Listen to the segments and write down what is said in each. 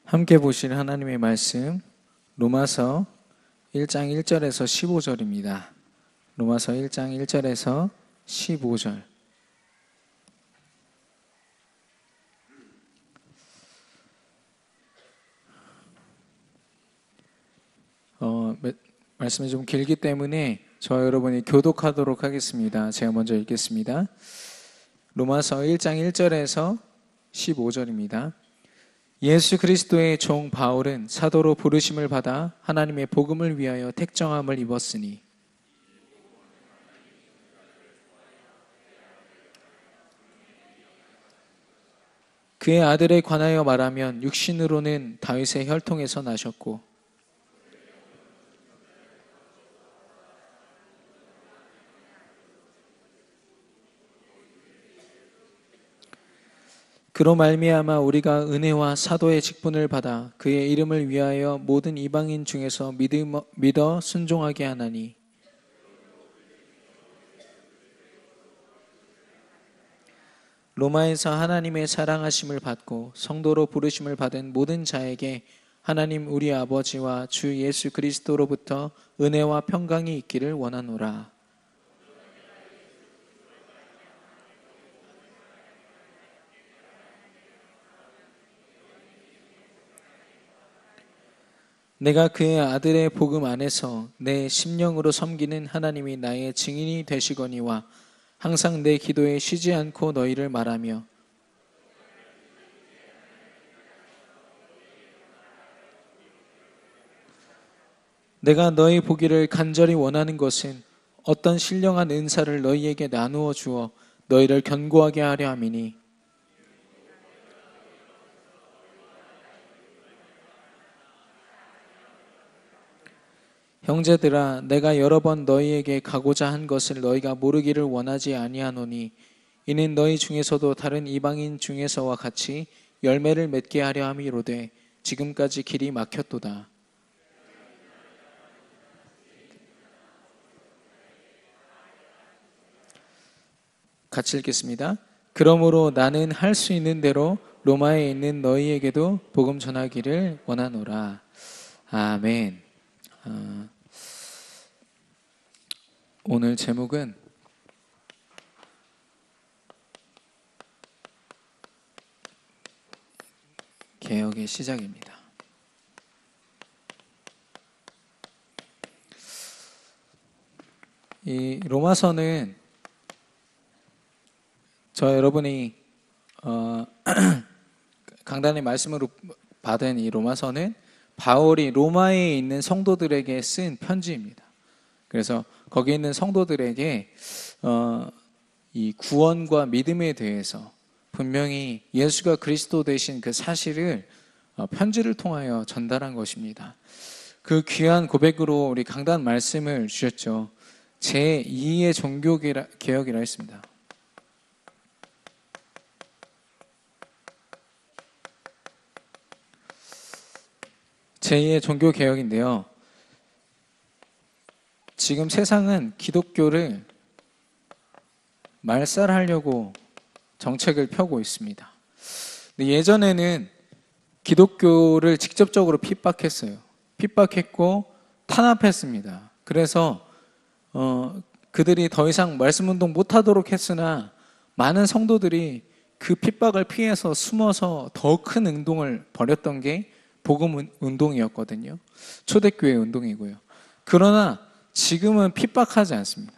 함께 보실 하나님의 말씀 로마서 1장 1절에서 15절입니다. 로마서 1장 1절에서 15절. 말씀이 좀 길기 때문에 저와 여러분이 교독하도록 하겠습니다. 제가 먼저 읽겠습니다. 로마서 1장 1절에서 15절입니다. 예수 그리스도의 종 바울은 사도로 부르심을 받아 하나님의 복음을 위하여 택정함을 입었으니 그의 아들에 관하여 말하면 육신으로는 다윗의 혈통에서 나셨고 그로 말미암아 우리가 은혜와 사도의 직분을 받아 그의 이름을 위하여 모든 이방인 중에서 믿어 순종하게 하나니 로마에서 하나님의 사랑하심을 받고 성도로 부르심을 받은 모든 자에게 하나님 우리 아버지와 주 예수 그리스도로부터 은혜와 평강이 있기를 원하노라. 내가 그의 아들의 복음 안에서 내 심령으로 섬기는 하나님이 나의 증인이 되시거니와 항상 내 기도에 쉬지 않고 너희를 말하며 내가 너희 보기를 간절히 원하는 것은 어떤 신령한 은사를 너희에게 나누어 주어 너희를 견고하게 하려 함이니 형제들아 내가 여러 번 너희에게 가고자 한 것을 너희가 모르기를 원하지 아니하노니 이는 너희 중에서도 다른 이방인 중에서와 같이 열매를 맺게 하려 함이로되 지금까지 길이 막혔도다. 같이 읽겠습니다. 그러므로 나는 할 수 있는 대로 로마에 있는 너희에게도 복음 전하기를 원하노라. 아멘. 오늘 제목은 개혁의 시작입니다. 이 로마서는 저 여러분이 강단의 말씀으로 받은 이 로마서는 바울이 로마에 있는 성도들에게 쓴 편지입니다. 그래서 거기 있는 성도들에게 이 구원과 믿음에 대해서 분명히 예수가 그리스도 되신 그 사실을 편지를 통하여 전달한 것입니다. 그 귀한 고백으로 우리 강단 말씀을 주셨죠. 제2의 종교개혁이라 했습니다. 제2의 종교개혁인데요. 지금 세상은 기독교를 말살하려고 정책을 펴고 있습니다. 근데 예전에는 기독교를 직접적으로 핍박했어요. 핍박했고 탄압했습니다. 그래서 그들이 더 이상 말씀운동 못하도록 했으나 많은 성도들이 그 핍박을 피해서 숨어서 더 큰 운동을 벌였던 게 복음 운동이었거든요. 초대교회 운동이고요. 그러나 지금은 핍박하지 않습니다.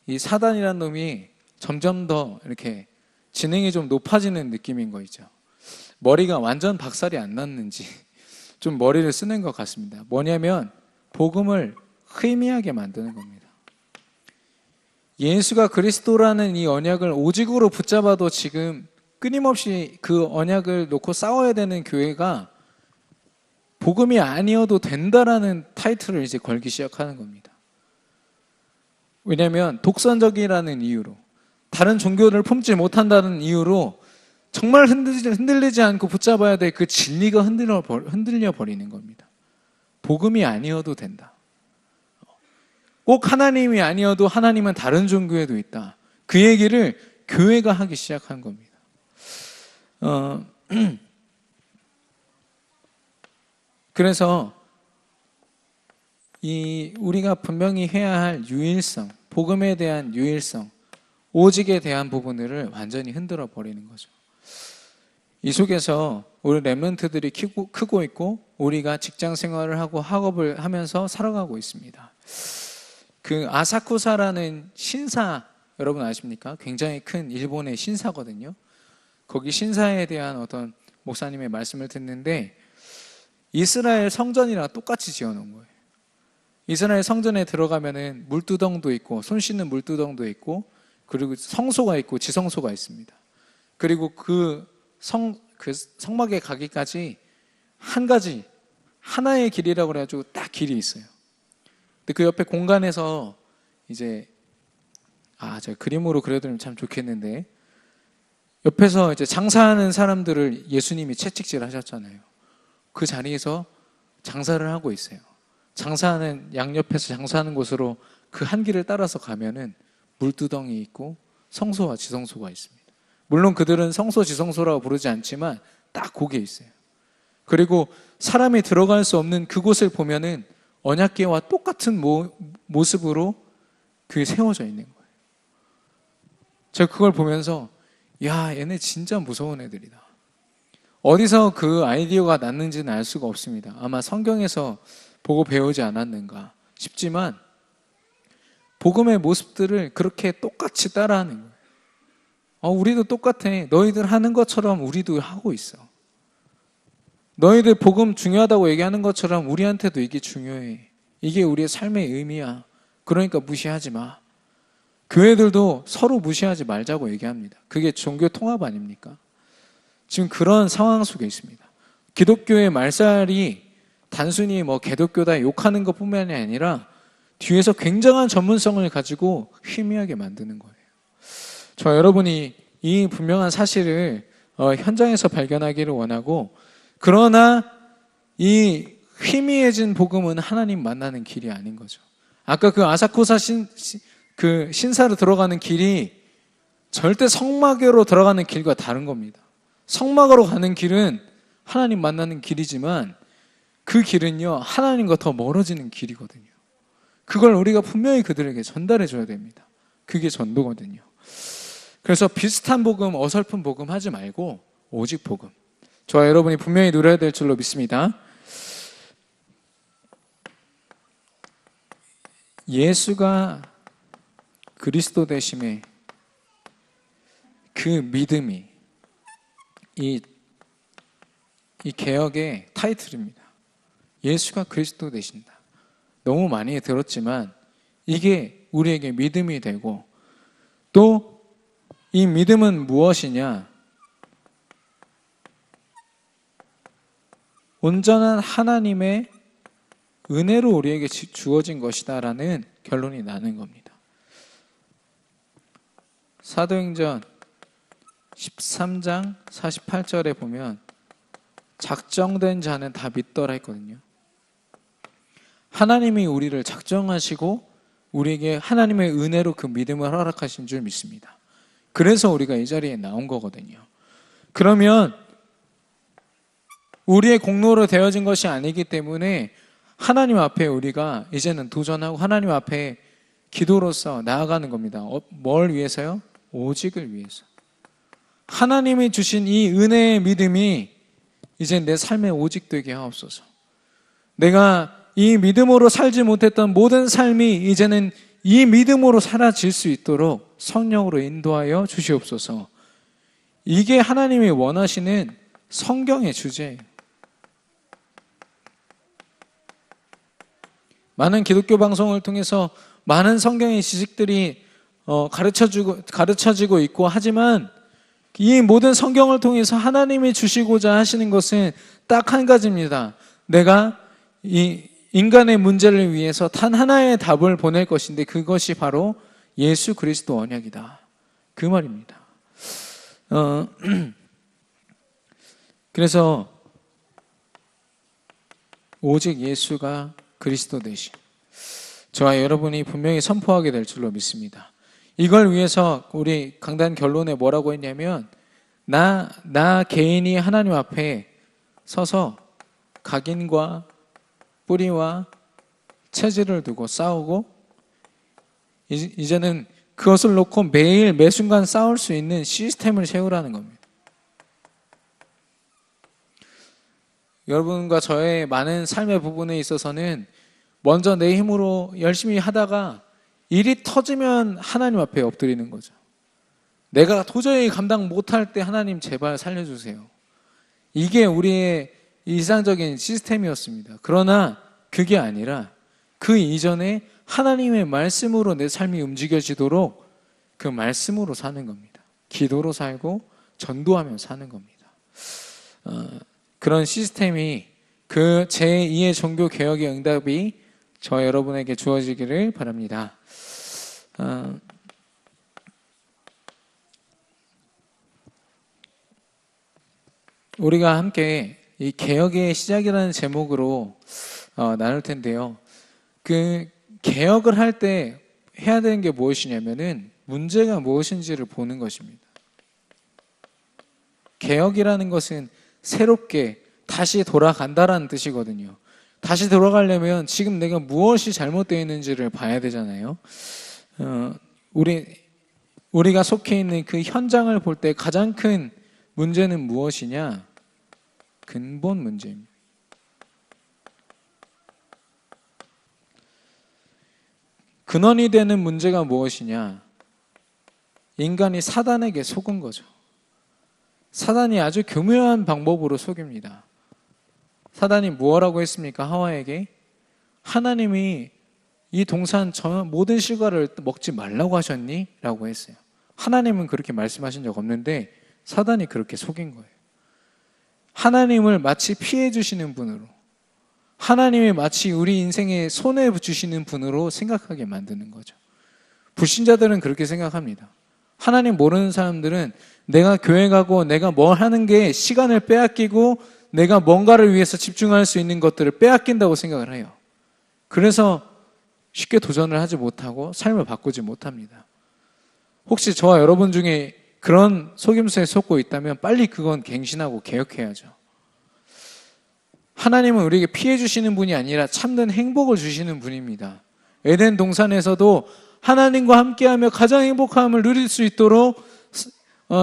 이 사단이라는 놈이 점점 더 이렇게 지능이 좀 높아지는 느낌인 거 있죠. 머리가 완전 박살이 안 났는지 좀 머리를 쓰는 것 같습니다. 뭐냐면 복음을 희미하게 만드는 겁니다. 예수가 그리스도라는 이 언약을 오직으로 붙잡아도 지금 끊임없이 그 언약을 놓고 싸워야 되는 교회가 복음이 아니어도 된다라는 타이틀을 이제 걸기 시작하는 겁니다. 왜냐하면 독선적이라는 이유로, 다른 종교를 품지 못한다는 이유로 정말 흔들리지 않고 붙잡아야 될 그 진리가 흔들려 버리는 겁니다. 복음이 아니어도 된다. 꼭 하나님이 아니어도 하나님은 다른 종교에도 있다. 그 얘기를 교회가 하기 시작한 겁니다. 그래서 우리가 분명히 해야 할 유일성, 복음에 대한 유일성, 오직에 대한 부분들을 완전히 흔들어 버리는 거죠. 이 속에서 우리 렘넌트들이 크고 있고 우리가 직장 생활을 하고 학업을 하면서 살아가고 있습니다. 그 아사쿠사라는 신사 여러분 아십니까? 굉장히 큰 일본의 신사거든요. 거기 신사에 대한 어떤 목사님의 말씀을 듣는데 이스라엘 성전이랑 똑같이 지어놓은 거예요. 이스라엘 성전에 들어가면은 물두덩도 있고 손 씻는 물두덩도 있고 그리고 성소가 있고 지성소가 있습니다. 그리고 그 성막에 가기까지 한 가지 하나의 길이라고 그래가지고 딱 길이 있어요. 근데 그 옆에 공간에서 이제 제가 그림으로 그려드리면 참 좋겠는데 옆에서 이제 장사하는 사람들을 예수님이 채찍질 하셨잖아요. 그 자리에서 장사를 하고 있어요. 장사하는 양옆에서 장사하는 곳으로 그 한 길을 따라서 가면은 물두덩이 있고 성소와 지성소가 있습니다. 물론 그들은 성소, 지성소라고 부르지 않지만 딱 거기에 있어요. 그리고 사람이 들어갈 수 없는 그곳을 보면은 언약궤와 똑같은 모습으로 그게 세워져 있는 거예요. 제가 그걸 보면서 얘네 진짜 무서운 애들이다. 어디서 그 아이디어가 났는지는 알 수가 없습니다. 아마 성경에서 보고 배우지 않았는가 싶지만 복음의 모습들을 그렇게 똑같이 따라하는 거예요. 우리도 똑같아. 너희들 하는 것처럼 우리도 하고 있어. 너희들 복음 중요하다고 얘기하는 것처럼 우리한테도 이게 중요해. 이게 우리의 삶의 의미야. 그러니까 무시하지 마. 교회들도 서로 무시하지 말자고 얘기합니다. 그게 종교 통합 아닙니까? 지금 그런 상황 속에 있습니다. 기독교의 말살이 단순히 개독교다 욕하는 것뿐만이 아니라 뒤에서 굉장한 전문성을 가지고 희미하게 만드는 거예요. 여러분이 이 분명한 사실을 현장에서 발견하기를 원하고, 그러나 이 희미해진 복음은 하나님 만나는 길이 아닌 거죠. 아까 그 아사쿠사 그 신사로 들어가는 길이 절대 성막으로 들어가는 길과 다른 겁니다. 성막으로 가는 길은 하나님 만나는 길이지만 그 길은요, 하나님과 더 멀어지는 길이거든요. 그걸 우리가 분명히 그들에게 전달해 줘야 됩니다. 그게 전도거든요. 그래서 비슷한 복음, 어설픈 복음 하지 말고 오직 복음. 저와 여러분이 분명히 누려야 될 줄로 믿습니다. 예수가 그리스도 되심의 그 믿음이 이 개혁의 타이틀입니다. 예수가 그리스도 되신다. 너무 많이 들었지만 이게 우리에게 믿음이 되고, 또 이 믿음은 무엇이냐? 온전한 하나님의 은혜로 우리에게 주어진 것이다라는 결론이 나는 겁니다. 사도행전 13장 48절에 보면 작정된 자는 다 믿더라 했거든요. 하나님이 우리를 작정하시고 우리에게 하나님의 은혜로 그 믿음을 허락하신 줄 믿습니다. 그래서 우리가 이 자리에 나온 거거든요. 그러면 우리의 공로로 되어진 것이 아니기 때문에 하나님 앞에 우리가 이제는 도전하고 하나님 앞에 기도로서 나아가는 겁니다. 뭘 위해서요? 오직을 위해서. 하나님이 주신 이 은혜의 믿음이 이제 내 삶의 오직 되게 하옵소서. 내가 이 믿음으로 살지 못했던 모든 삶이 이제는 이 믿음으로 사라질 수 있도록 성령으로 인도하여 주시옵소서. 이게 하나님이 원하시는 성경의 주제예요. 많은 기독교 방송을 통해서 많은 성경의 지식들이 가르쳐지고 있고 하지만 이 모든 성경을 통해서 하나님이 주시고자 하시는 것은 딱 한 가지입니다. 내가 이 인간의 문제를 위해서 단 하나의 답을 보낼 것인데 그것이 바로 예수 그리스도 언약이다. 그 말입니다. 그래서 오직 예수가 그리스도 되신 저와 여러분이 분명히 선포하게 될 줄로 믿습니다. 이걸 위해서 우리 강단 결론에 뭐라고 했냐면 나 개인이 하나님 앞에 서서 각인과 뿌리와 체질을 두고 싸우고 이제는 그것을 놓고 매일 매순간 싸울 수 있는 시스템을 세우라는 겁니다. 여러분과 저의 많은 삶의 부분에 있어서는 먼저 내 힘으로 열심히 하다가 일이 터지면 하나님 앞에 엎드리는 거죠. 내가 도저히 감당 못할 때 하나님 제발 살려주세요. 이게 우리의 일상적인 시스템이었습니다. 그러나 그게 아니라 그 이전에 하나님의 말씀으로 내 삶이 움직여지도록 그 말씀으로 사는 겁니다. 기도로 살고 전도하며 사는 겁니다. 그런 시스템이 그 제2의 종교 개혁의 응답이 저 여러분에게 주어지기를 바랍니다. 우리가 함께 이 개혁의 시작이라는 제목으로 나눌 텐데요. 그 개혁을 할 때 해야 되는 게 무엇이냐면은 문제가 무엇인지를 보는 것입니다. 개혁이라는 것은 새롭게 다시 돌아간다라는 뜻이거든요. 다시 돌아가려면 지금 내가 무엇이 잘못되어 있는지를 봐야 되잖아요. 우리가 속해 있는 그 현장을 볼 때 가장 큰 문제는 무엇이냐? 근본 문제입니다. 근원이 되는 문제가 무엇이냐? 인간이 사단에게 속은 거죠. 사단이 아주 교묘한 방법으로 속입니다. 사단이 뭐라고 했습니까? 하와에게 하나님이 이 동산 모든 실과를 먹지 말라고 하셨니? 라고 했어요. 하나님은 그렇게 말씀하신 적 없는데 사단이 그렇게 속인 거예요. 하나님을 마치 피해 주시는 분으로, 하나님이 마치 우리 인생에 손해 주시는 분으로 생각하게 만드는 거죠. 불신자들은 그렇게 생각합니다. 하나님 모르는 사람들은 내가 교회 가고 내가 뭘 하는 게 시간을 빼앗기고 내가 뭔가를 위해서 집중할 수 있는 것들을 빼앗긴다고 생각을 해요. 그래서 쉽게 도전을 하지 못하고 삶을 바꾸지 못합니다. 혹시 저와 여러분 중에 그런 속임수에 속고 있다면 빨리 그건 갱신하고 개혁해야죠. 하나님은 우리에게 피해 주시는 분이 아니라 참된 행복을 주시는 분입니다. 에덴 동산에서도 하나님과 함께하며 가장 행복함을 누릴 수 있도록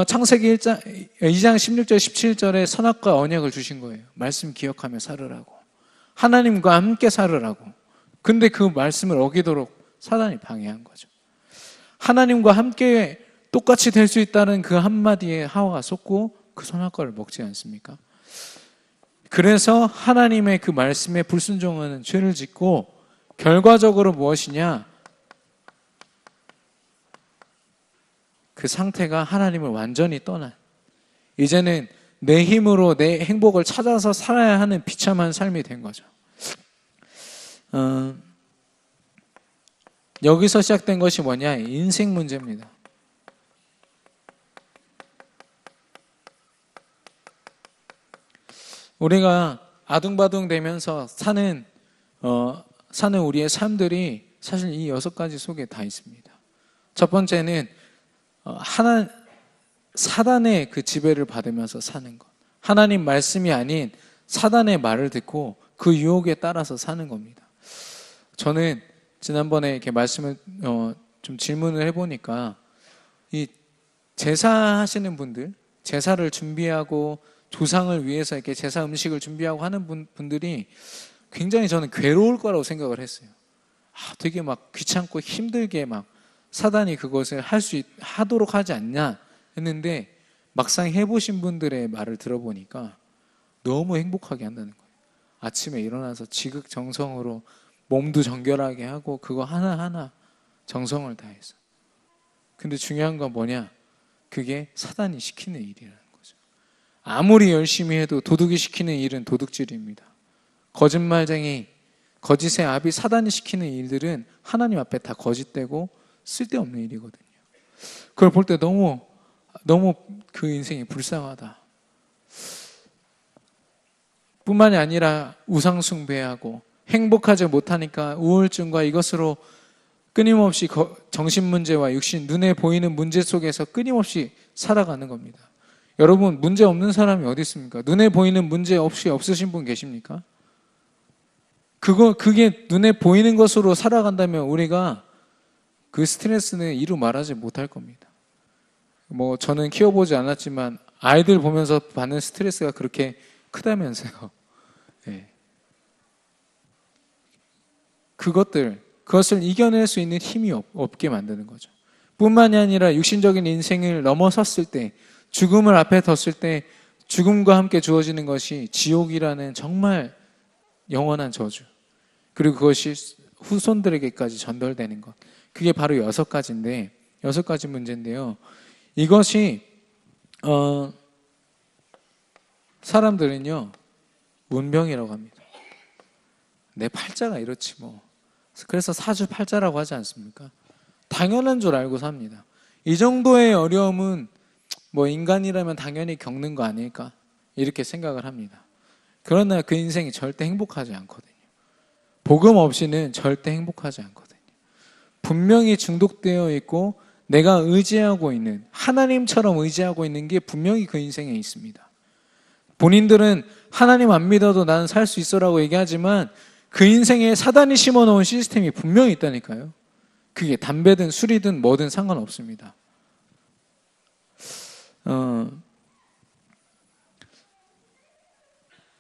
창세기 2장 16절 17절에 선악과 언약을 주신 거예요. 말씀 기억하며 살으라고, 하나님과 함께 살으라고. 근데 그 말씀을 어기도록 사단이 방해한 거죠. 하나님과 함께 똑같이 될 수 있다는 그 한마디에 하와가 속고 그 선악과를 먹지 않습니까? 그래서 하나님의 그 말씀에 불순종하는 죄를 짓고 결과적으로 무엇이냐? 그 상태가 하나님을 완전히 떠난, 이제는 내 힘으로 내 행복을 찾아서 살아야 하는 비참한 삶이 된 거죠. 여기서 시작된 것이 뭐냐? 인생 문제입니다. 우리가 아둥바둥 되면서 사는 우리의 삶들이 사실 이 6가지 속에 다 있습니다. 첫 번째는 사단의 그 지배를 받으면서 사는 것. 하나님 말씀이 아닌 사단의 말을 듣고 그 유혹에 따라서 사는 겁니다. 저는 지난번에 이렇게 말씀을 좀 질문을 해보니까 이 제사하시는 분들, 제사를 준비하고 조상을 위해서 이렇게 제사 음식을 준비하고 하는 분들이 굉장히 저는 괴로울 거라고 생각을 했어요. 되게 막 귀찮고 힘들게 막 사단이 그것을 하도록 하지 않냐 했는데 막상 해보신 분들의 말을 들어보니까 너무 행복하게 한다는 거예요. 아침에 일어나서 지극정성으로 몸도 정결하게 하고 그거 하나하나 정성을 다해서. 근데 중요한 건 뭐냐? 그게 사단이 시키는 일이라는 거죠. 아무리 열심히 해도 도둑이 시키는 일은 도둑질입니다. 거짓말쟁이, 거짓의 아비 사단이 시키는 일들은 하나님 앞에 다 거짓되고 쓸데없는 일이거든요. 그걸 볼 때 너무 그 인생이 불쌍하다. 뿐만이 아니라 우상 숭배하고 행복하지 못하니까 우울증과 이것으로 끊임없이 정신 문제와 육신, 눈에 보이는 문제 속에서 끊임없이 살아가는 겁니다. 여러분, 문제 없는 사람이 어디 있습니까? 눈에 보이는 문제 없이 없으신 분 계십니까? 그게 눈에 보이는 것으로 살아간다면 우리가 그 스트레스는 이루 말하지 못할 겁니다. 뭐 저는 키워보지 않았지만 아이들 보면서 받는 스트레스가 그렇게 크다면서요. 네. 그것을 이겨낼 수 있는 힘이 없게 만드는 거죠. 뿐만이 아니라 육신적인 인생을 넘어섰을 때, 죽음을 앞에 뒀을 때 죽음과 함께 주어지는 것이 지옥이라는 정말 영원한 저주, 그리고 그것이 후손들에게까지 전달되는 것, 그게 바로 6가지인데 6가지 문제인데요. 이것이 사람들은요 문병이라고 합니다. 내 팔자가 이렇지 뭐, 그래서 사주팔자라고 하지 않습니까? 당연한 줄 알고 삽니다. 이 정도의 어려움은 뭐 인간이라면 당연히 겪는 거 아닐까, 이렇게 생각을 합니다. 그러나 그 인생이 절대 행복하지 않거든요. 복음 없이는 절대 행복하지 않거든요. 분명히 중독되어 있고 내가 의지하고 있는, 하나님처럼 의지하고 있는 게 분명히 그 인생에 있습니다. 본인들은 하나님 안 믿어도 나는 살 수 있어라고 얘기하지만 그 인생에 사단이 심어놓은 시스템이 분명히 있다니까요. 그게 담배든 술이든 뭐든 상관없습니다.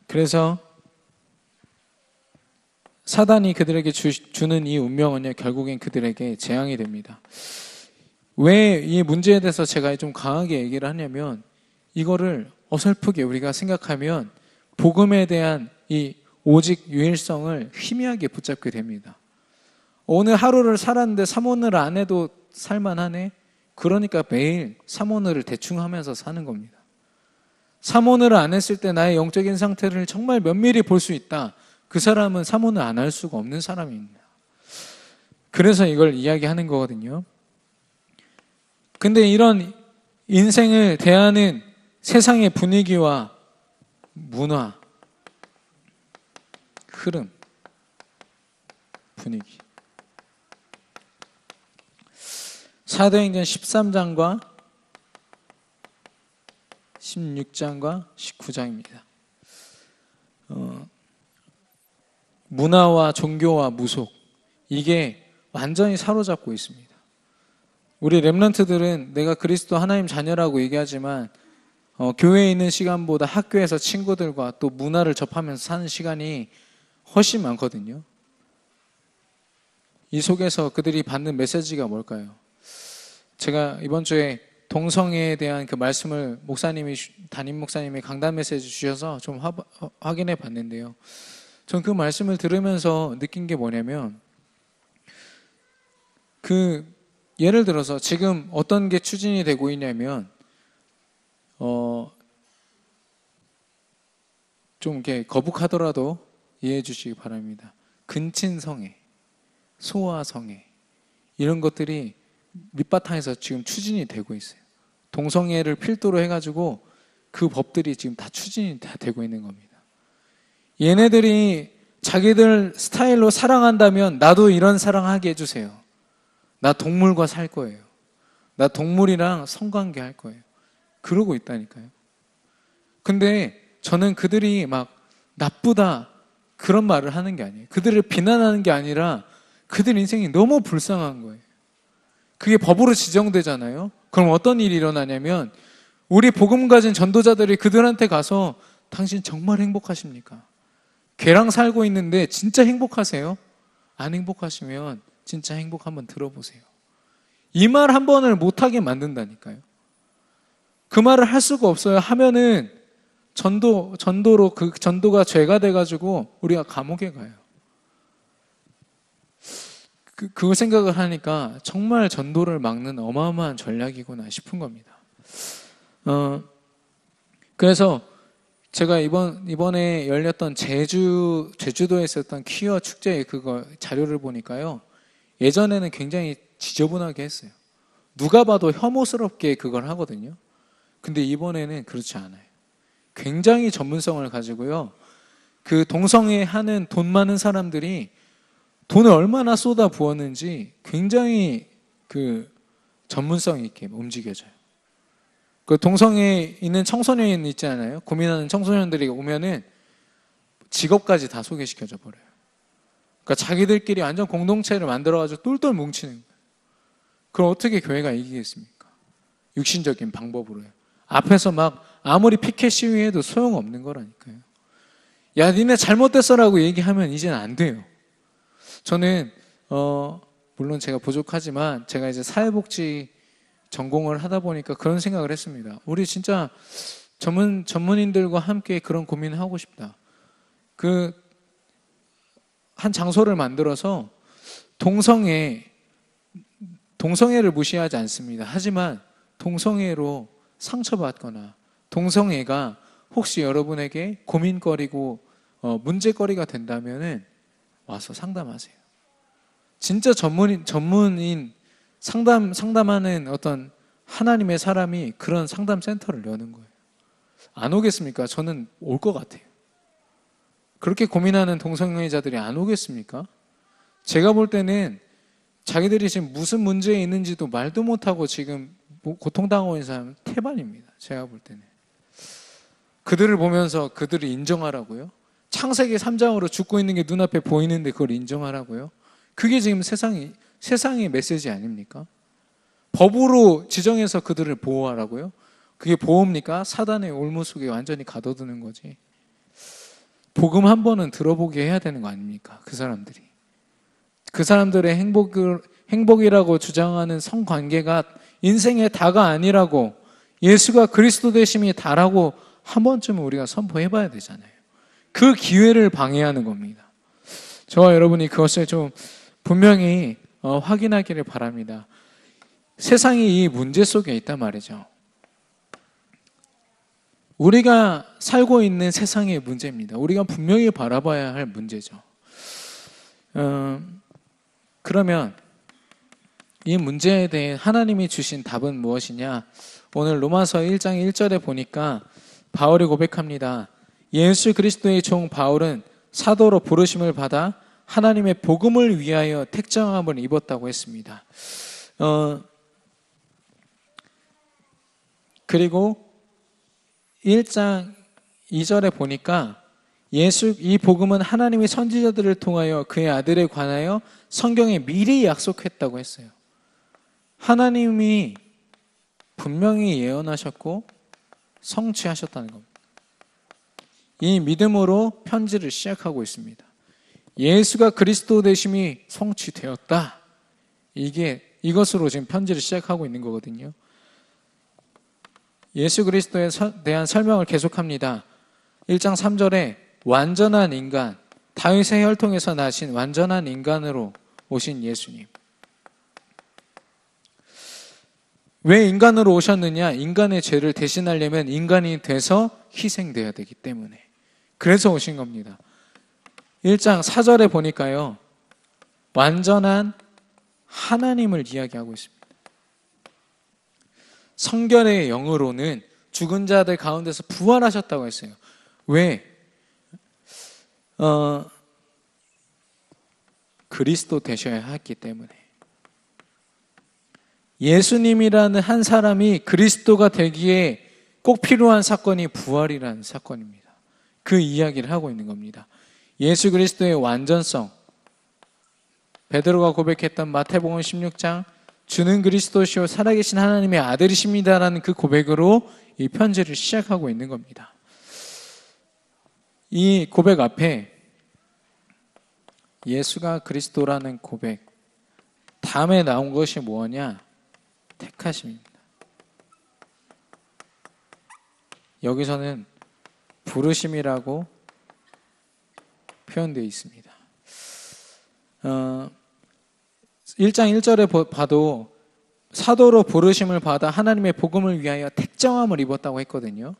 그래서 사단이 그들에게 주는 이 운명은요, 결국엔 그들에게 재앙이 됩니다. 왜 이 문제에 대해서 제가 좀 강하게 얘기를 하냐면, 이거를 어설프게 우리가 생각하면 복음에 대한 이 오직 유일성을 희미하게 붙잡게 됩니다. 오늘 하루를 살았는데 삼오늘 안 해도 살만하네? 그러니까 매일 삼오늘을 대충 하면서 사는 겁니다. 삼오늘을 안 했을 때 나의 영적인 상태를 정말 면밀히 볼 수 있다. 그 사람은 삼오늘 안 할 수가 없는 사람입니다. 그래서 이걸 이야기하는 거거든요. 근데 이런 인생을 대하는 세상의 분위기와 문화, 흐름, 분위기, 사도행전 13장과 16장과 19장입니다. 문화와 종교와 무속, 이게 완전히 사로잡고 있습니다. 우리 렘넌트들은 내가 그리스도 하나님 자녀라고 얘기하지만 교회에 있는 시간보다 학교에서 친구들과 또 문화를 접하면서 사는 시간이 훨씬 많거든요. 이 속에서 그들이 받는 메시지가 뭘까요? 제가 이번 주에 동성애에 대한 그 말씀을 담임 목사님이 강단 메시지 주셔서 좀 확인해 봤는데요. 전 그 말씀을 들으면서 느낀 게 뭐냐면, 예를 들어서 지금 어떤 게 추진이 되고 있냐면, 좀 이렇게 거북하더라도 이해해 주시기 바랍니다. 근친성애, 소아성애, 이런 것들이 밑바탕에서 지금 추진이 되고 있어요. 동성애를 필두로 해가지고 그 법들이 지금 다 추진이 다 되고 있는 겁니다. 얘네들이 자기들 스타일로 사랑한다면 나도 이런 사랑하게 해주세요. 나 동물과 살 거예요. 나 동물이랑 성관계 할 거예요. 그러고 있다니까요. 근데 저는 그들이 막 나쁘다 그런 말을 하는 게 아니에요. 그들을 비난하는 게 아니라 그들 인생이 너무 불쌍한 거예요. 그게 법으로 지정되잖아요. 그럼 어떤 일이 일어나냐면, 우리 복음 가진 전도자들이 그들한테 가서 당신 정말 행복하십니까? 걔랑 살고 있는데 진짜 행복하세요? 안 행복하시면 진짜 행복 한번 들어보세요. 이 말 한 번을 못하게 만든다니까요. 그 말을 할 수가 없어요. 하면은 전도로 그 전도가 죄가 돼가지고 우리가 감옥에 가요. 그 생각을 하니까 정말 전도를 막는 어마어마한 전략이구나 싶은 겁니다. 그래서 제가 이번에 열렸던 제주도에 있었던 퀴어 축제의 그거 자료를 보니까요, 예전에는 굉장히 지저분하게 했어요. 누가 봐도 혐오스럽게 그걸 하거든요. 근데 이번에는 그렇지 않아요. 굉장히 전문성을 가지고요, 그 동성애 하는 돈 많은 사람들이 돈을 얼마나 쏟아 부었는지 굉장히 그 전문성 있게 움직여져요. 그 동성애에 있는 청소년 있잖아요. 고민하는 청소년들이 오면은 직업까지 다 소개시켜줘 버려요. 그러니까 자기들끼리 완전 공동체를 만들어가지고 똘똘 뭉치는 거예요. 그럼 어떻게 교회가 이기겠습니까? 육신적인 방법으로요. 앞에서 막 아무리 피켓 시위해도 소용없는 거라니까요. 야, 니네 잘못됐어라고 얘기하면 이제는 안 돼요. 저는 물론 제가 부족하지만 제가 이제 사회복지 전공을 하다 보니까 그런 생각을 했습니다. 우리 진짜 전문인들과 함께 그런 고민을 하고 싶다. 한 장소를 만들어서 동성애를 무시하지 않습니다. 하지만 동성애로 상처받거나 동성애가 혹시 여러분에게 고민거리고 문제거리가 된다면은 와서 상담하세요. 진짜 전문인 상담하는 어떤 하나님의 사람이 그런 상담 센터를 여는 거예요. 안 오겠습니까? 저는 올 것 같아요. 그렇게 고민하는 동성애자들이 안 오겠습니까? 제가 볼 때는 자기들이 지금 무슨 문제에 있는지도 말도 못하고 지금 고통당하고 있는 사람은 태반입니다. 제가 볼 때는. 그들을 보면서 그들을 인정하라고요? 창세기 3장으로 죽고 있는 게 눈앞에 보이는데 그걸 인정하라고요? 그게 지금 세상의 메시지 아닙니까? 법으로 지정해서 그들을 보호하라고요? 그게 보호입니까? 사단의 올무 속에 완전히 가둬두는 거지. 복음 한 번은 들어보게 해야 되는 거 아닙니까? 그 사람들의 행복이라고 주장하는 성관계가 인생의 다가 아니라고, 예수가 그리스도 되심이 다라고 한 번쯤은 우리가 선포해 봐야 되잖아요. 그 기회를 방해하는 겁니다. 저와 여러분이 그것을 좀 분명히 확인하기를 바랍니다. 세상이 이 문제 속에 있단 말이죠. 우리가 살고 있는 세상의 문제입니다. 우리가 분명히 바라봐야 할 문제죠. 그러면 이 문제에 대해 하나님이 주신 답은 무엇이냐? 오늘 로마서 1장 1절에 보니까 바울이 고백합니다. 예수 그리스도의 종 바울은 사도로 부르심을 받아 하나님의 복음을 위하여 택정함을 입었다고 했습니다. 그리고 1장 2절에 보니까 이 복음은 하나님의 선지자들을 통하여 그의 아들에 관하여 성경에 미리 약속했다고 했어요. 하나님이 분명히 예언하셨고 성취하셨다는 겁니다. 이 믿음으로 편지를 시작하고 있습니다. 예수가 그리스도 되심이 성취되었다. 이것으로 지금 편지를 시작하고 있는 거거든요. 예수 그리스도에 대한 설명을 계속합니다. 1장 3절에 완전한 인간, 다윗의 혈통에서 나신 완전한 인간으로 오신 예수님. 왜 인간으로 오셨느냐? 인간의 죄를 대신하려면 인간이 돼서 희생되어야 되기 때문에. 그래서 오신 겁니다. 1장 4절에 보니까요, 완전한 하나님을 이야기하고 있습니다. 성결의 영으로는 죽은 자들 가운데서 부활하셨다고 했어요. 왜? 그리스도 되셔야 했기 때문에. 예수님이라는 한 사람이 그리스도가 되기에 꼭 필요한 사건이 부활이라는 사건입니다. 그 이야기를 하고 있는 겁니다. 예수 그리스도의 완전성, 베드로가 고백했던 마태복음 16장 주는 그리스도시요 살아계신 하나님의 아들이십니다라는 그 고백으로 이 편지를 시작하고 있는 겁니다. 이 고백 앞에 예수가 그리스도라는 고백, 다음에 나온 것이 뭐냐? 택하심입니다. 여기서는 부르심이라고 표현되어 있습니다. 1장 1절에 봐도 사도로 부르심을 받아 하나님의 복음을 위하여 택정함을 입었다고 했거든요.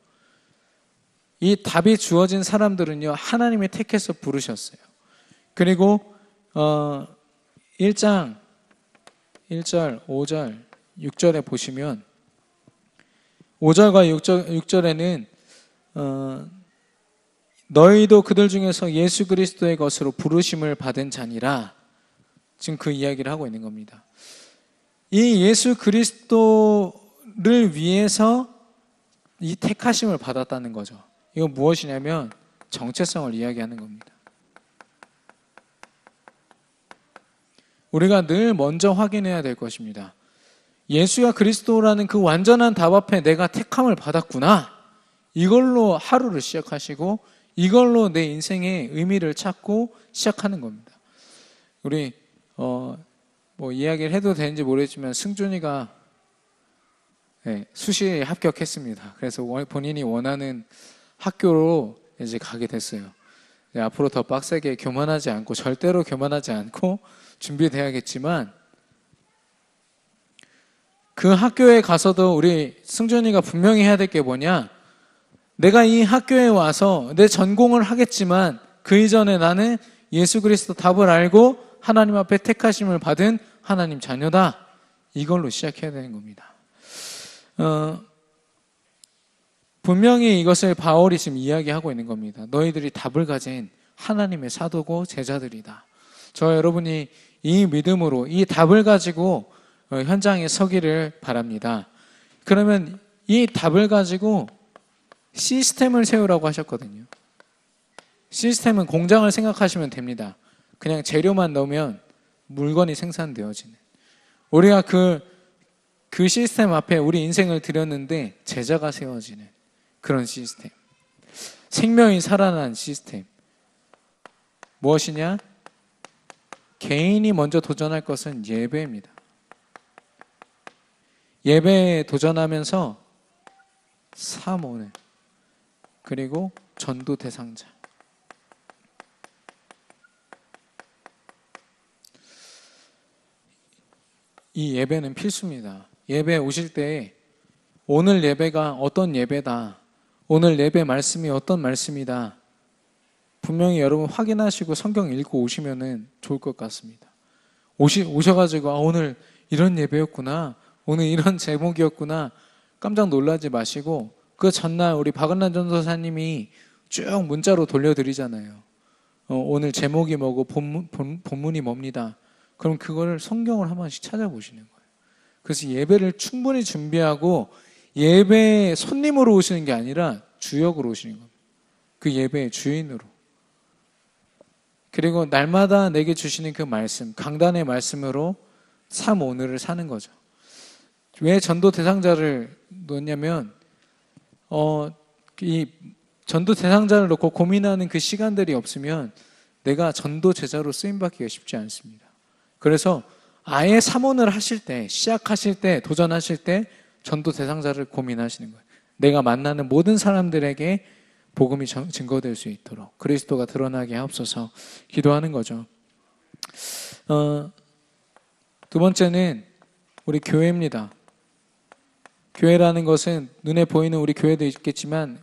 이 답이 주어진 사람들은요, 하나님이 택해서 부르셨어요. 그리고 1장 1절, 5절, 6절에 보시면 5절과 6절에는 너희도 그들 중에서 예수 그리스도의 것으로 부르심을 받은 자니라. 지금 그 이야기를 하고 있는 겁니다. 이 예수 그리스도를 위해서 이 택하심을 받았다는 거죠. 이건 무엇이냐면 정체성을 이야기하는 겁니다. 우리가 늘 먼저 확인해야 될 것입니다. 예수가 그리스도라는 그 완전한 답 앞에 내가 택함을 받았구나. 이걸로 하루를 시작하시고 이걸로 내 인생의 의미를 찾고 시작하는 겁니다. 우리 뭐 이야기를 해도 되는지 모르겠지만 승준이가 수시에 합격했습니다. 그래서 본인이 원하는 학교로 이제 가게 됐어요. 앞으로 더 빡세게 교만하지 않고 절대로 교만하지 않고 준비돼야겠지만 그 학교에 가서도 우리 승준이가 분명히 해야 될 게 뭐냐, 내가 이 학교에 와서 내 전공을 하겠지만 그 이전에 나는 예수 그리스도 답을 알고 하나님 앞에 택하심을 받은 하나님 자녀다. 이걸로 시작해야 되는 겁니다. 분명히 이것을 바울이 지금 이야기하고 있는 겁니다. 너희들이 답을 가진 하나님의 사도고 제자들이다. 저 여러분이 이 믿음으로 이 답을 가지고 현장에 서기를 바랍니다. 그러면 이 답을 가지고 시스템을 세우라고 하셨거든요. 시스템은 공장을 생각하시면 됩니다. 그냥 재료만 넣으면 물건이 생산되어지는. 우리가 그 시스템 앞에 우리 인생을 드렸는데 제자가 세워지는 그런 시스템. 생명이 살아난 시스템. 무엇이냐? 개인이 먼저 도전할 것은 예배입니다. 예배에 도전하면서 사모는 그리고 전도 대상자. 이 예배는 필수입니다. 예배 오실 때 오늘 예배가 어떤 예배다, 오늘 예배 말씀이 어떤 말씀이다, 분명히 여러분 확인하시고 성경 읽고 오시면 좋을 것 같습니다. 오셔가지고 오늘 이런 예배였구나, 오늘 이런 제목이었구나 깜짝 놀라지 마시고, 그 전날 우리 박은란 전도사님이 쭉 문자로 돌려드리잖아요. 오늘 제목이 뭐고 본문이 뭡니다. 그럼 그거를 성경을 한 번씩 찾아보시는 거예요. 그래서 예배를 충분히 준비하고 예배에 손님으로 오시는 게 아니라 주역으로 오시는 겁니다. 그 예배의 주인으로. 그리고 날마다 내게 주시는 그 말씀, 강단의 말씀으로 삶 오늘을 사는 거죠. 왜 전도 대상자를 놓냐면 이 전도 대상자를 놓고 고민하는 그 시간들이 없으면 내가 전도 제자로 쓰임받기가 쉽지 않습니다. 그래서 아예 사모를 하실 때, 시작하실 때, 도전하실 때 전도 대상자를 고민하시는 거예요. 내가 만나는 모든 사람들에게 복음이 증거될 수 있도록 그리스도가 드러나게 하옵소서 기도하는 거죠. 두 번째는 우리 교회입니다. 교회라는 것은 눈에 보이는 우리 교회도 있겠지만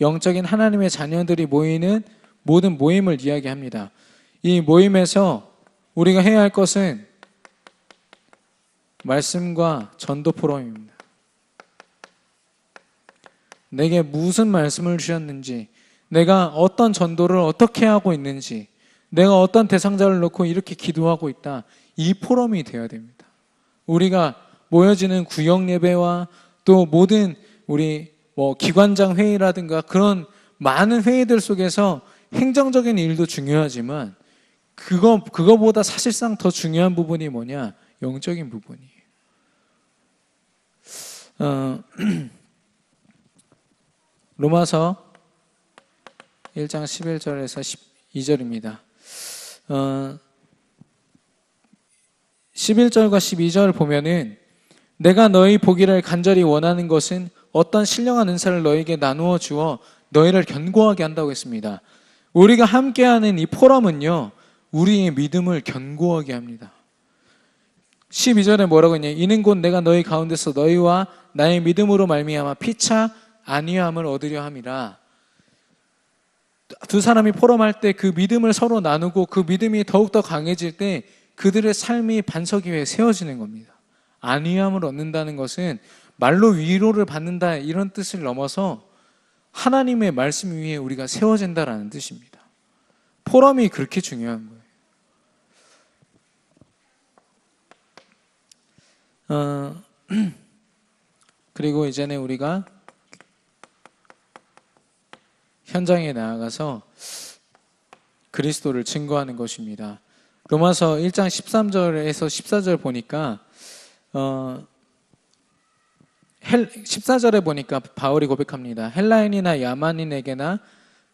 영적인 하나님의 자녀들이 모이는 모든 모임을 이야기합니다. 이 모임에서 우리가 해야 할 것은 말씀과 전도 포럼입니다. 내게 무슨 말씀을 주셨는지, 내가 어떤 전도를 어떻게 하고 있는지, 내가 어떤 대상자를 놓고 이렇게 기도하고 있다, 이 포럼이 되어야 됩니다. 우리가 모여지는 구역 예배와 또 모든 우리 기관장 회의라든가 그런 많은 회의들 속에서 행정적인 일도 중요하지만 그거보다 사실상 더 중요한 부분이 뭐냐? 영적인 부분이에요. 로마서 1장 11절에서 12절입니다. 11절과 12절 보면은 내가 너희 보기를 간절히 원하는 것은 어떤 신령한 은사를 너희에게 나누어 주어 너희를 견고하게 한다고 했습니다. 우리가 함께하는 이 포럼은요, 우리의 믿음을 견고하게 합니다. 12절에 뭐라고 했냐? 이는 곧 내가 너희 가운데서 너희와 나의 믿음으로 말미암아 피차 안위함을 얻으려 함이라. 두 사람이 포럼할 때 그 믿음을 서로 나누고 그 믿음이 더욱더 강해질 때 그들의 삶이 반석 위에 세워지는 겁니다. 안위함을 얻는다는 것은 말로 위로를 받는다 이런 뜻을 넘어서 하나님의 말씀 위에 우리가 세워진다라는 뜻입니다. 포럼이 그렇게 중요한 거예요. 어, 그리고 이제는 우리가 현장에 나아가서 그리스도를 증거하는 것입니다. 로마서 1장 13절에서 14절 보니까 14절에 보니까 바울이 고백합니다. 헬라인이나 야만인에게나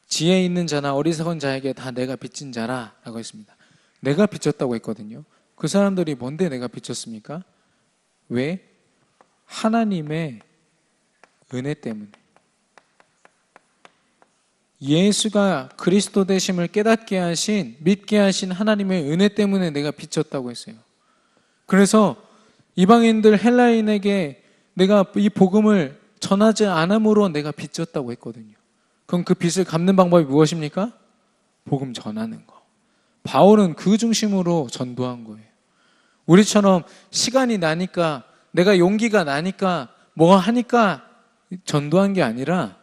지혜 있는 자나 어리석은 자에게 다 내가 빚진 자라 라고 했습니다. 내가 빚졌다고 했거든요. 그 사람들이 뭔데 내가 빚졌습니까? 왜? 하나님의 은혜 때문에. 예수가 그리스도 되심을 깨닫게 하신, 믿게 하신 하나님의 은혜 때문에 내가 빚졌다고 했어요. 그래서 이방인들 헬라인에게 내가 이 복음을 전하지 않음으로 내가 빚졌다고 했거든요. 그럼 그 빚을 갚는 방법이 무엇입니까? 복음 전하는 거. 바울은 그 중심으로 전도한 거예요. 우리처럼 시간이 나니까, 내가 용기가 나니까, 뭐 하니까 전도한 게 아니라,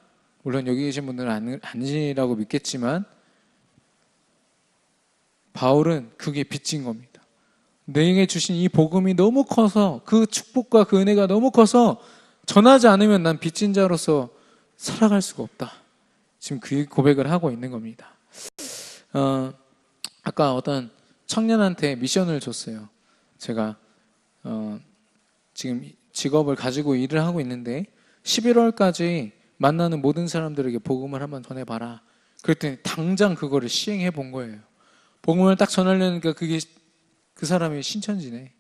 물론 여기 계신 분들은 아니라고 믿겠지만 바울은 그게 빚진 겁니다. 내게 주신 이 복음이 너무 커서, 그 축복과 그 은혜가 너무 커서 전하지 않으면 난 빚진 자로서 살아갈 수가 없다. 지금 그 고백을 하고 있는 겁니다. 아까 어떤 청년한테 미션을 줬어요. 제가 지금 직업을 가지고 일을 하고 있는데 11월까지 만나는 모든 사람들에게 복음을 한번 전해봐라. 그랬더니 당장 그거를 시행해 본 거예요. 복음을 딱 전하려니까 그게 그 사람이 신천지네.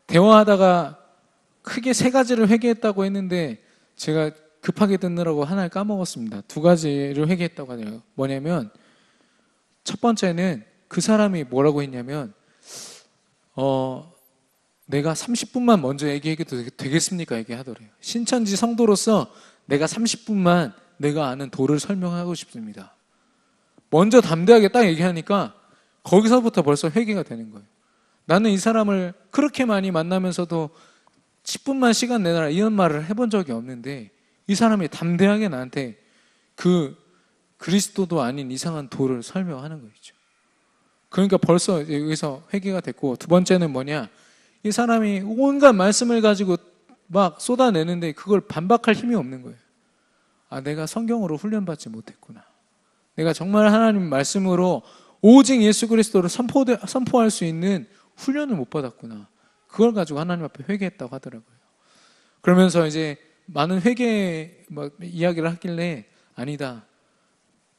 대화하다가 크게 3가지를 회개했다고 했는데 제가 급하게 듣느라고 하나를 까먹었습니다. 2가지를 회개했다고 하네요. 뭐냐면 첫 번째는 그 사람이 뭐라고 했냐면 내가 30분만 먼저 얘기해도 되겠습니까? 얘기하더래요. 신천지 성도로서 내가 30분만 내가 아는 도를 설명하고 싶습니다. 먼저 담대하게 딱 얘기하니까 거기서부터 벌써 회개가 되는 거예요. 나는 이 사람을 그렇게 많이 만나면서도 10분만 시간 내놔라 이런 말을 해본 적이 없는데 이 사람이 담대하게 나한테 그 그리스도도 아닌 이상한 도를 설명하는 거죠. 그러니까 벌써 여기서 회개가 됐고, 2번째는 뭐냐? 이 사람이 온갖 말씀을 가지고 막 쏟아내는데 그걸 반박할 힘이 없는 거예요. 아, 내가 성경으로 훈련받지 못했구나. 내가 정말 하나님 말씀으로 오직 예수 그리스도를 선포할 수 있는 훈련을 못 받았구나. 그걸 가지고 하나님 앞에 회개했다고 하더라고요. 그러면서 이제 많은 회개 이야기를 하길래 아니다.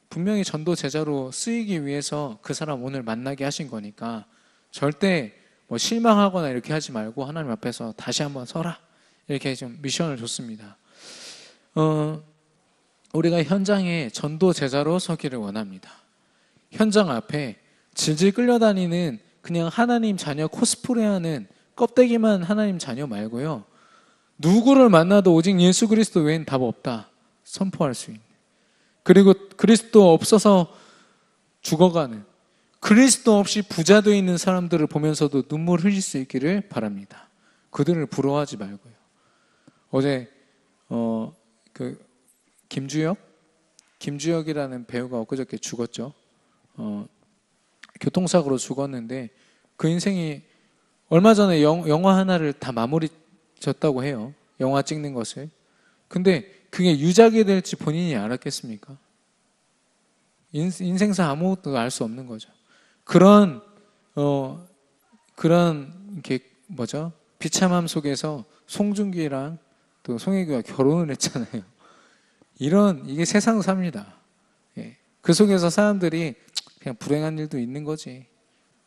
분명히 전도 제자로 쓰이기 위해서 그 사람 오늘 만나게 하신 거니까 절대 뭐 실망하거나 이렇게 하지 말고 하나님 앞에서 다시 한번 서라. 이렇게 좀 미션을 줬습니다. 우리가 현장에 전도 제자로 서기를 원합니다. 현장 앞에 질질 끌려다니는 그냥 하나님 자녀 코스프레하는 껍데기만 하나님 자녀 말고요. 누구를 만나도 오직 예수 그리스도 외엔 답 없다. 선포할 수 있는. 그리고 그리스도 없어서 죽어가는, 그리스도 없이 부자 되어 있는 사람들을 보면서도 눈물 흘릴 수 있기를 바랍니다. 그들을 부러워하지 말고요. 어제 김주혁이라는 배우가 엊그저께 죽었죠. 교통사고로 죽었는데 그 인생이 얼마 전에 영화 하나를 다 마무리 졌다고 해요. 영화 찍는 것을. 근데 그게 유작이 될지 본인이 알았겠습니까? 인생사 아무것도 알 수 없는 거죠. 그런 이렇게 비참함 속에서 송중기랑 또 송혜교가 결혼을 했잖아요. 이게 세상 삽니다. 예. 그 속에서 사람들이 그냥 불행한 일도 있는 거지.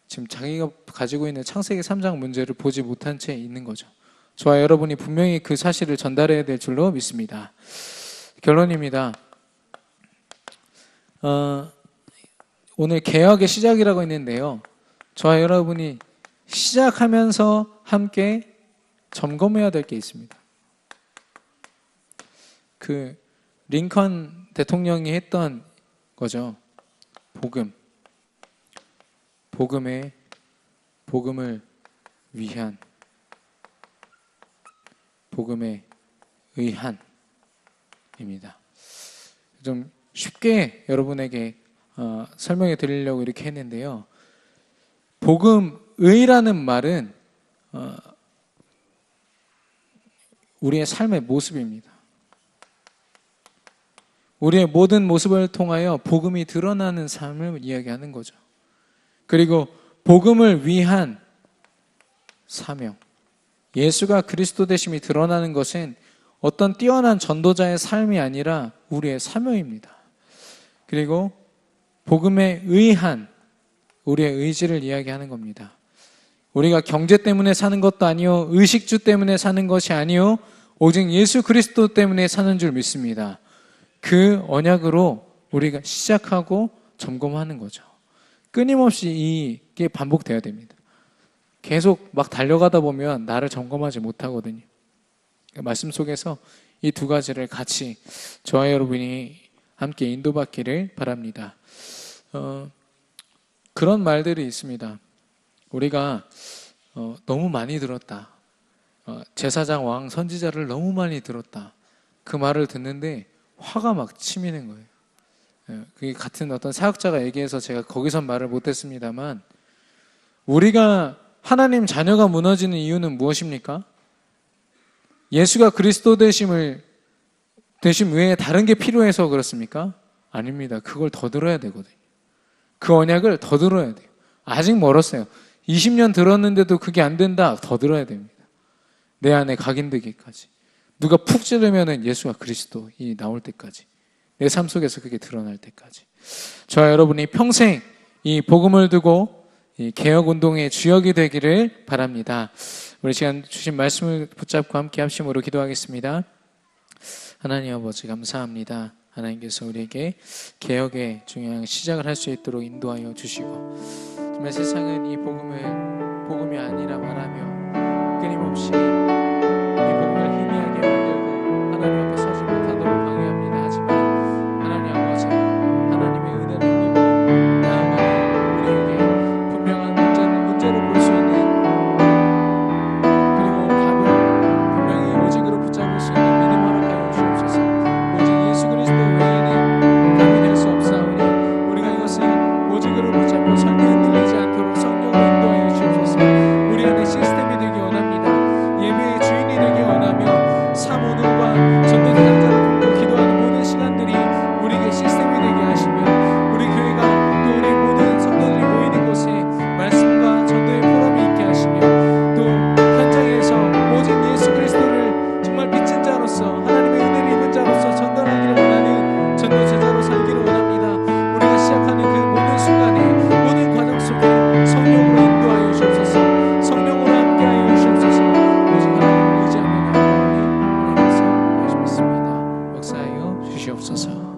지금 자기가 가지고 있는 창세기 3장 문제를 보지 못한 채 있는 거죠. 저와 여러분이 분명히 그 사실을 전달해야 될 줄로 믿습니다. 결론입니다. 오늘 개혁의 시작이라고 했는데요. 저와 여러분이 시작하면서 함께 점검해야 될 게 있습니다. 그 링컨 대통령이 했던 거죠. 복음을 위한, 복음에 의한입니다. 좀 쉽게 여러분에게 설명해 드리려고 이렇게 했는데요. 복음의라는 말은 우리의 삶의 모습입니다. 우리의 모든 모습을 통하여 복음이 드러나는 삶을 이야기하는 거죠. 그리고 복음을 위한 사명, 예수가 그리스도 되심이 드러나는 것은 어떤 뛰어난 전도자의 삶이 아니라 우리의 사명입니다. 그리고 복음에 의한 우리의 의지를 이야기하는 겁니다. 우리가 경제 때문에 사는 것도 아니요, 의식주 때문에 사는 것이 아니요, 오직 예수 그리스도 때문에 사는 줄 믿습니다. 그 언약으로 우리가 시작하고 점검하는 거죠. 끊임없이 이게 반복돼야 됩니다. 계속 막 달려가다 보면 나를 점검하지 못하거든요. 말씀 속에서 이 두 가지를 같이 저와 여러분이 함께 인도받기를 바랍니다. 그런 말들이 있습니다. 우리가 너무 많이 들었다. 제사장, 왕, 선지자를 너무 많이 들었다. 그 말을 듣는데 화가 막 치미는 거예요. 그게 같은 어떤 사역자가 얘기해서 제가 거기선 말을 못했습니다만, 우리가 하나님 자녀가 무너지는 이유는 무엇입니까? 예수가 그리스도 되심 외에 다른 게 필요해서 그렇습니까? 아닙니다. 그걸 더 들어야 되거든요. 그 언약을 더 들어야 돼요. 아직 멀었어요. 20년 들었는데도 그게 안 된다. 더 들어야 됩니다. 내 안에 각인되기까지. 누가 푹 찌르면은 예수가 그리스도이 나올 때까지, 내 삶 속에서 그게 드러날 때까지, 저와 여러분이 평생 이 복음을 두고 이 개혁운동의 주역이 되기를 바랍니다. 우리 시간 주신 말씀을 붙잡고 함께 합심으로 기도하겠습니다. 하나님 아버지 감사합니다. 하나님께서 우리에게 개혁의 중요한 시작을 할 수 있도록 인도하여 주시고, 정말 세상은 이 복음이 아니라 말하며 끊임없이 이 복음을 희미하게 만들고 하나님 앞에 서지 못하도록 방해합니다. 하지만 하나님 아버지, 하나님의 은혜를 입고 나아가는 우리에게 분명한 문제를 볼 수 있는, 그리고 답을 분명히 오직으로 붙잡을 수 있는 믿음 허락하여 주옵소서. 오직 예수 그리스도 외에는 답이 될 수 없사오니 우리가 이것을 오직으로 붙잡고 절대 흔들리지 않도록 성령으로 인도하여 주옵소서. 우리 안에 시스템이 되기 원합니다. 예배의 주인이 되기 원하며 사모들과 전도대상자를 품고 기도하는 모든 시간들이 우리에게 시스템이 되게 하시며, 우리 교회가 또 우리 모든 성도들이 모이는 곳에 말씀과 전도의 포럼이 있게 하시며, 또 현장에서 오직 예수 그리스도를 정말 빚진 자로서, 하나님의 은혜를 입은 자로서 전달하기를 원하는 전도 제자로 살기를 원합니다. 우리가 시작하는 그 모든 순간에, 모든 과정 속에 성령으로 인도하여 주옵소서. 성령으로 함께하여 주옵소서. 오직 하나님을 의지하며 나아가니 하나님께서 보여주셨습니다. 역사하여 주시옵소서.